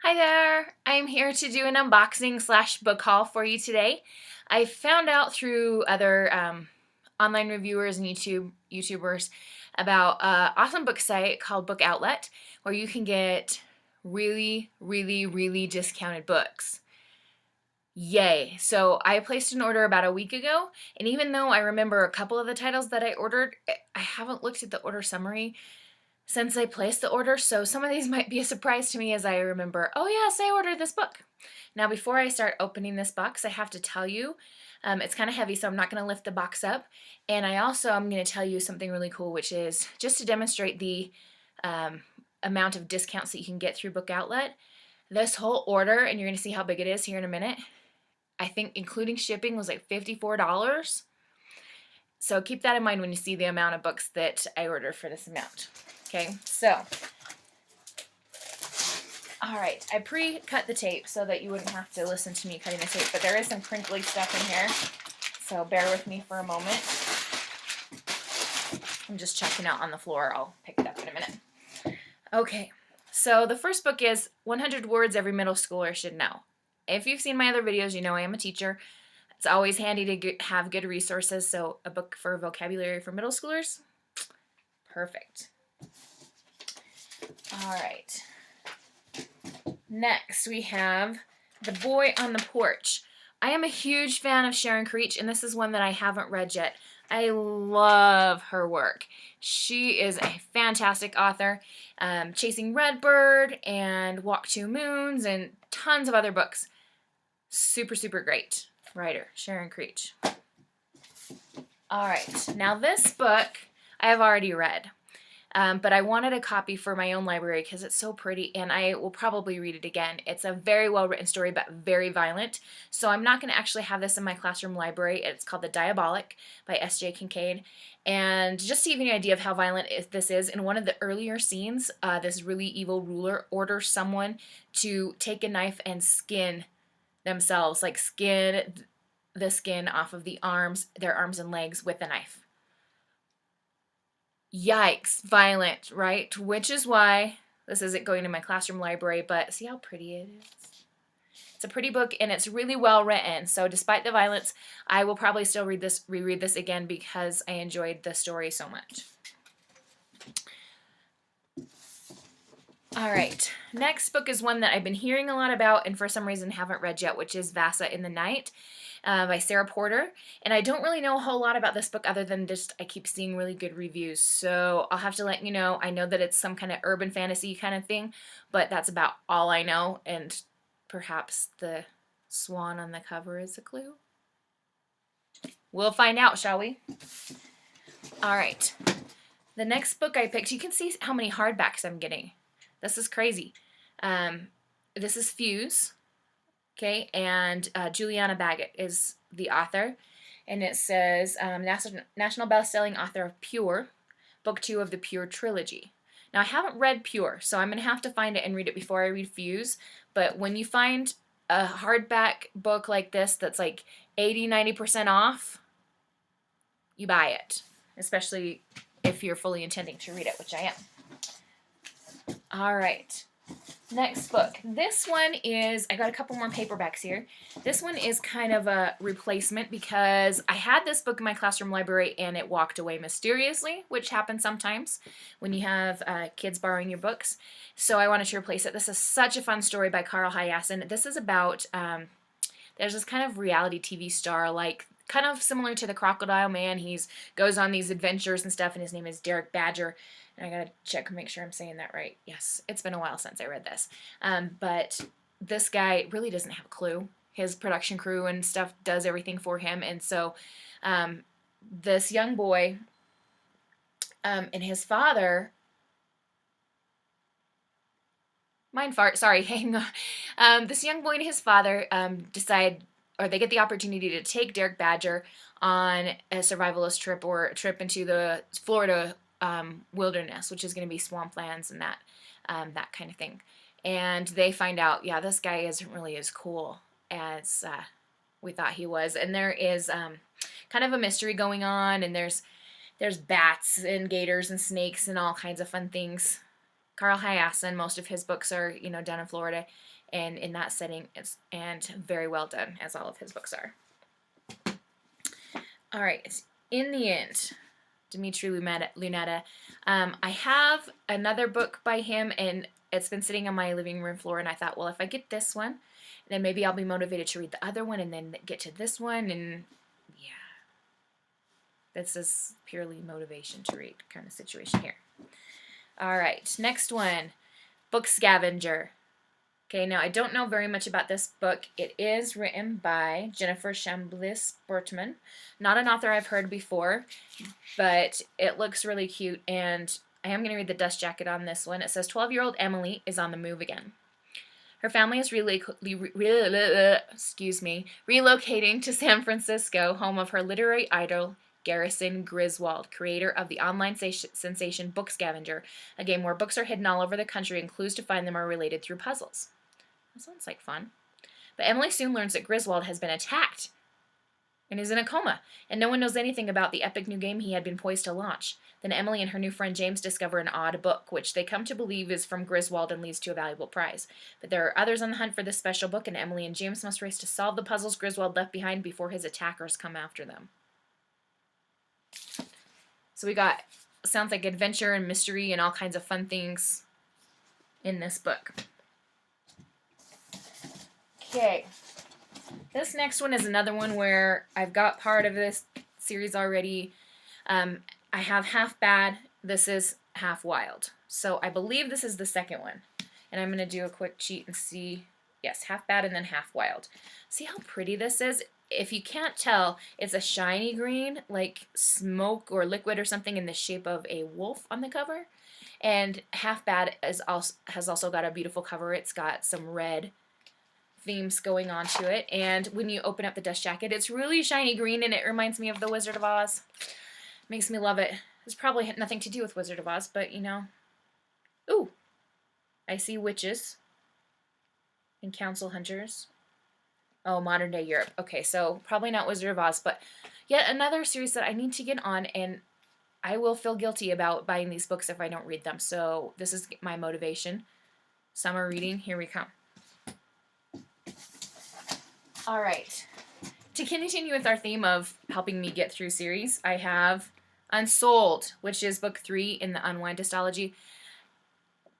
Hi there! I'm here to do an unboxing slash book haul for you today. I found out through other online reviewers and YouTubers about an awesome book site called Book Outlet where you can get really discounted books. Yay! So I placed an order about a week ago, and even though I remember a couple of the titles that I ordered, I haven't looked at the order summary since I placed the order, so some of these might be a surprise to me as I remember, oh yes, I ordered this book. Now before I start opening this box, I have to tell you, it's kind of heavy, so I'm not going to lift the box up, and I'm going to tell you something really cool, which is just to demonstrate the amount of discounts that you can get through Book Outlet. This whole order, and you're going to see how big it is here in a minute, I think including shipping was like $54. So keep that in mind when you see the amount of books that I ordered for this amount. Okay, so, all right, I pre-cut the tape so that you wouldn't have to listen to me cutting the tape, but there is some crinkly stuff in here, so bear with me for a moment. I'm just checking out on the floor. I'll pick it up in a minute. Okay, so the first book is 100 Words Every Middle Schooler Should Know. If you've seen my other videos, you know I am a teacher. It's always handy to have good resources, so a book for vocabulary for middle schoolers, perfect. All right. Next, we have The Boy on the Porch. I am a huge fan of Sharon Creech, and this is one that I haven't read yet. I love her work. She is a fantastic author. Chasing Redbird and Walk Two Moons and tons of other books. Super great writer, Sharon Creech. All right, now this book I have already read. But I wanted a copy for my own library because it's so pretty, and I will probably read it again. It's a very well-written story, but very violent. So I'm not going to actually have this in my classroom library. It's called The Diabolic by S.J. Kincaid. And just to give you an idea of how violent this is, in one of the earlier scenes, this really evil ruler orders someone to take a knife and skin themselves, like skin the skin off of their arms and legs with a knife. Yikes, violent, right? Which is why this isn't going to my classroom library, but see how pretty it is? It's a pretty book, and it's really well written. So despite the violence, I will probably still reread this again because I enjoyed the story so much. All right, next book is one that I've been hearing a lot about and for some reason haven't read yet, which is Vasa in the Night by Sarah Porter. And I don't really know a whole lot about this book other than just I keep seeing really good reviews. So I'll have to let you know. I know that it's some kind of urban fantasy kind of thing, but that's about all I know. And perhaps the swan on the cover is a clue. We'll find out, shall we? All right. The next book I picked, you can see how many hardbacks I'm getting. This is crazy. This is Fuse, okay, and Juliana Baggett is the author, and it says national best-selling author of Pure, book 2 of the Pure trilogy. Now, I haven't read Pure, so I'm going to have to find it and read it before I read Fuse, but when you find a hardback book like this that's like 80–90% off, you buy it, especially if you're fully intending to read it, which I am. All right, next book. This one is, I got a couple more paperbacks here. This one is kind of a replacement because I had this book in my classroom library and it walked away mysteriously, which happens sometimes when you have kids borrowing your books. So I wanted to replace it. This is such a fun story by Carl Hiaasen. This is about, there's this kind of reality TV star, like kind of similar to the Crocodile Man. He goes on these adventures and stuff, and his name is Derek Badger. And I gotta check and make sure I'm saying that right. Yes, it's been a while since I read this. But this guy really doesn't have a clue. His production crew and stuff does everything for him. And so this young boy and his father... Mind fart, sorry, hang on. This young boy and his father decide, or they get the opportunity to take Derek Badger on a survivalist trip or a trip into the Florida wilderness, which is going to be swamplands and that kind of thing. And they find out, yeah, this guy isn't really as cool as we thought he was. And there is kind of a mystery going on, and there's bats and gators and snakes and all kinds of fun things Carl Hyacin. Most of his books are, you know, done in Florida, and in that setting, and very well done, as all of his books are. All right, in the end, Dimitri Lunetta. I have another book by him, and it's been sitting on my living room floor, and I thought, well, if I get this one, then maybe I'll be motivated to read the other one, and then get to this one, and yeah. This is purely motivation to read kind of situation here. All right, next one, Book Scavenger. Okay, now I don't know very much about this book. It is written by Jennifer Chambliss-Bortman. Not an author I've heard before, but it looks really cute, and I am going to read the dust jacket on this one. It says 12-year-old Emily is on the move again. Her family is relocating to San Francisco, home of her literary idol, Garrison Griswold, creator of the online sensation Book Scavenger, a game where books are hidden all over the country and clues to find them are related through puzzles. That sounds like fun. But Emily soon learns that Griswold has been attacked and is in a coma, and no one knows anything about the epic new game he had been poised to launch. Then Emily and her new friend James discover an odd book, which they come to believe is from Griswold and leads to a valuable prize. But there are others on the hunt for this special book, and Emily and James must race to solve the puzzles Griswold left behind before his attackers come after them. So we got, sounds like adventure and mystery and all kinds of fun things in this book. Okay, this next one is another one where I've got part of this series already. I have Half Bad. This is Half Wild. So I believe this is the second one. And I'm going to do a quick cheat and see. Yes, Half Bad and then Half Wild. See how pretty this is? If you can't tell, it's a shiny green, like smoke or liquid or something in the shape of a wolf on the cover. And Half Bad has also got a beautiful cover. It's got some red themes going on to it, and when you open up the dust jacket, it's really shiny green, and it reminds me of the Wizard of Oz. Makes me love it. It's probably nothing to do with Wizard of Oz, but you know. Ooh, I see witches and council hunters. Oh, modern day Europe. Okay, so probably not Wizard of Oz, but yet another series that I need to get on, and I will feel guilty about buying these books if I don't read them. So this is my motivation. Summer reading, here we come. All right, to continue with our theme of helping me get through series, I have Unsold, which is book 3 in the Unwind Dystology.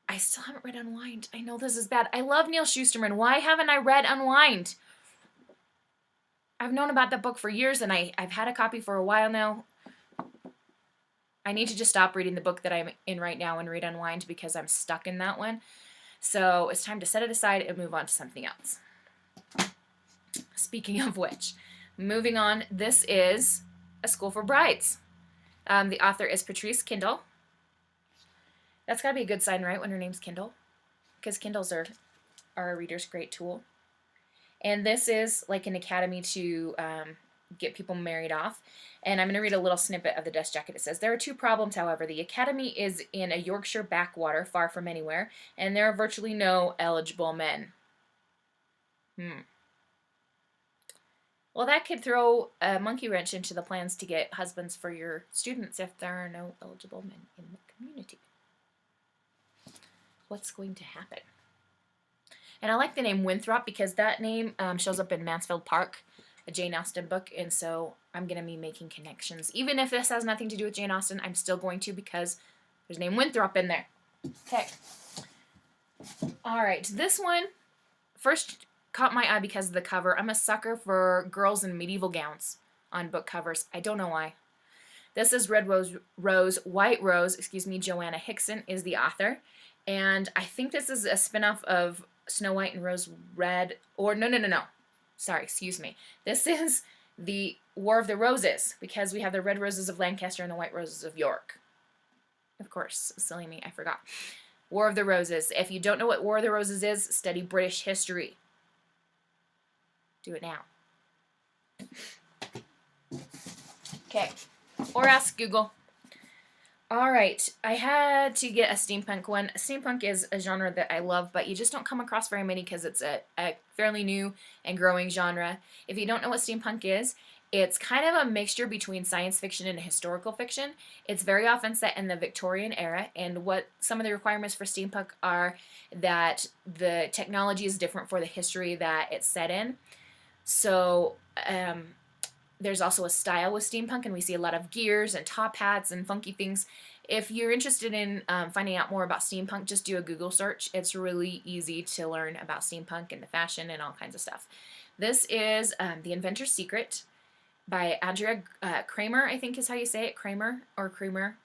I still haven't read Unwind. I know this is bad. I love Neal Shusterman. Why haven't I read Unwind? I've known about that book for years, and I've had a copy for a while now. I need to just stop reading the book that I'm in right now and read Unwind because I'm stuck in that one. So it's time to set it aside and move on to something else. Speaking of which, moving on, this is A School for Brides. The author is Patrice Kindle. That's got to be a good sign, right, when her name's Kindle? Because Kindles are a reader's great tool. And this is like an academy to get people married off. And I'm going to read a little snippet of the dust jacket. It says, there are 2 problems, however. The academy is in a Yorkshire backwater, far from anywhere, and there are virtually no eligible men. Well, that could throw a monkey wrench into the plans to get husbands for your students if there are no eligible men in the community. What's going to happen? And I like the name Winthrop because that name shows up in Mansfield Park, a Jane Austen book, and so I'm going to be making connections. Even if this has nothing to do with Jane Austen, I'm still going to because there's name Winthrop in there. Okay. All right, this one first caught my eye because of the cover. I'm a sucker for girls in medieval gowns on book covers. I don't know why. This is Red Rose, White Rose, Joanna Hickson is the author. And I think this is a spinoff of Snow White and Rose Red, or no. Sorry, excuse me. This is the War of the Roses, because we have the Red Roses of Lancaster and the White Roses of York. Of course, silly me, I forgot. War of the Roses. If you don't know what War of the Roses is, study British history. Do it now. Okay. Or ask Google. Alright, I had to get a steampunk one. Steampunk is a genre that I love, but you just don't come across very many because it's a fairly new and growing genre. If you don't know what steampunk is, It's kind of a mixture between science fiction and historical fiction. It's very often set in the Victorian era, and what some of the requirements for steampunk are that the technology is different for the history that it's set in. So there's also a style with steampunk, and we see a lot of gears and top hats and funky things. If you're interested in finding out more about steampunk, just do a Google search. It's really easy to learn about steampunk and the fashion and all kinds of stuff. This is The Inventor's Secret by Andrea Kramer, I think is how you say it, Kramer or Creamer.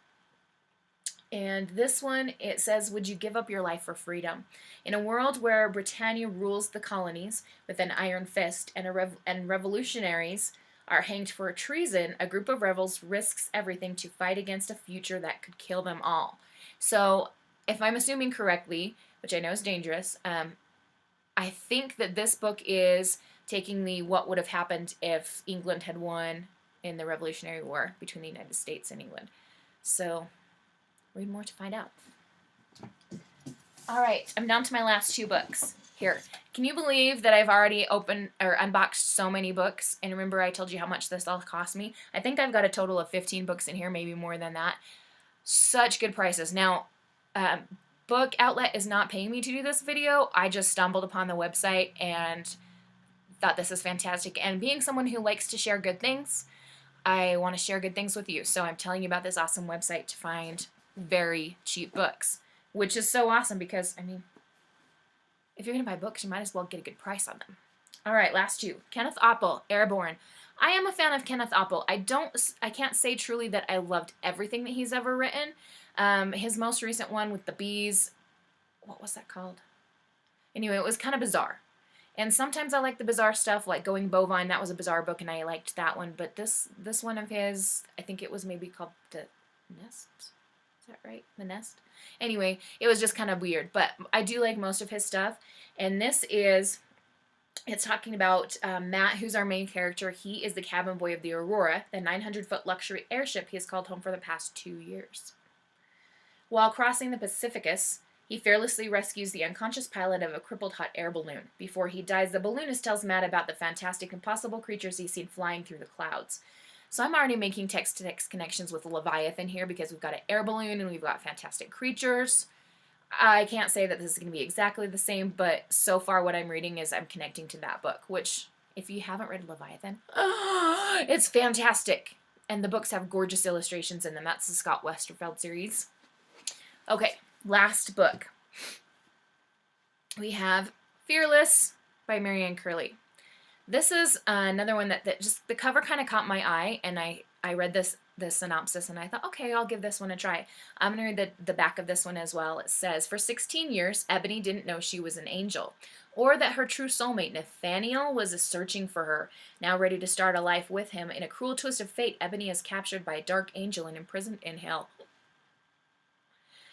And this one, it says, would you give up your life for freedom? In a world where Britannia rules the colonies with an iron fist and revolutionaries are hanged for treason, a group of rebels risks everything to fight against a future that could kill them all. So, if I'm assuming correctly, which I know is dangerous, I think that this book is taking the what would have happened if England had won in the Revolutionary War between the United States and England. So, read more to find out. All right, I'm down to my last 2 books. Here, can you believe that I've already opened or unboxed so many books? And remember I told you how much this all cost me? I think I've got a total of 15 books in here, maybe more than that. Such good prices. Now, Book Outlet is not paying me to do this video. I just stumbled upon the website and thought this is fantastic. And being someone who likes to share good things, I want to share good things with you. So I'm telling you about this awesome website to find very cheap books, which is so awesome because, I mean, if you're going to buy books, you might as well get a good price on them. All right, last 2. Kenneth Oppel, Airborne. I am a fan of Kenneth Oppel. I can't say truly that I loved everything that he's ever written. His most recent one with the bees, what was that called? Anyway, it was kind of bizarre. And sometimes I like the bizarre stuff, like Going Bovine. That was a bizarre book, and I liked that one. But this one of his, I think it was maybe called The Nest. Is that right? The Nest? Anyway, it was just kind of weird. But I do like most of his stuff. And this is, it's talking about Matt, who's our main character. He is the cabin boy of the Aurora, the 900-foot luxury airship he has called home for the past 2 years. While crossing the Pacificus, he fearlessly rescues the unconscious pilot of a crippled hot air balloon. Before he dies, the balloonist tells Matt about the fantastic impossible creatures he's seen flying through the clouds. So I'm already making text-to-text connections with Leviathan here because we've got an air balloon and we've got fantastic creatures. I can't say that this is going to be exactly the same, but so far what I'm reading is I'm connecting to that book, which, if you haven't read Leviathan, it's fantastic. And the books have gorgeous illustrations in them. That's the Scott Westerfeld series. Okay, last book. We have Fearless by Marianne Curley. This is another one that just, the cover kind of caught my eye, and I read the synopsis, and I thought, okay, I'll give this one a try. I'm going to read the back of this one as well. It says, for 16 years, Ebony didn't know she was an angel, or that her true soulmate, Nathaniel, was searching for her. Now ready to start a life with him, in a cruel twist of fate, Ebony is captured by a dark angel and imprisoned in hell.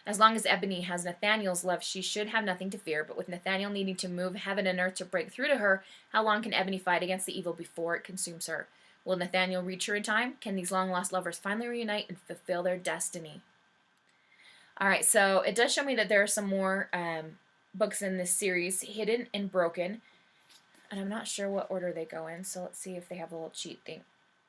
As long as Ebony has Nathaniel's love, she should have nothing to fear, but with Nathaniel needing to move heaven and earth to break through to her, how long can Ebony fight against the evil before it consumes her? Will Nathaniel reach her in time? Can these long-lost lovers finally reunite and fulfill their destiny? Alright, so it does show me that there are some more books in this series, Hidden and Broken, and I'm not sure what order they go in, so let's see if they have a little cheat thing.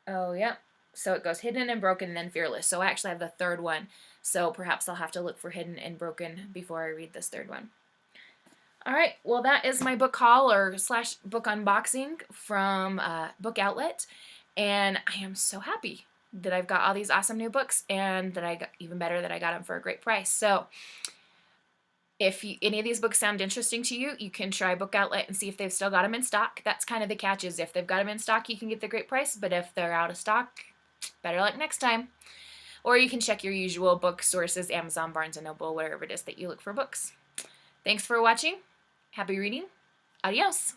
Oh, yeah. So it goes Hidden and Broken and then Fearless. So I actually have the third one. So perhaps I'll have to look for Hidden and Broken before I read this third one. Alright, well that is my book haul or / book unboxing from Book Outlet. And I am so happy that I've got all these awesome new books, and that I got, even better, that I got them for a great price. So if any of these books sound interesting to you, you can try Book Outlet and see if they've still got them in stock. That's kind of the catch, is if they've got them in stock, you can get the great price, but if they're out of stock, better luck next time. Or you can check your usual book sources, Amazon, Barnes & Noble, wherever it is that you look for books. Thanks for watching. Happy reading. Adios.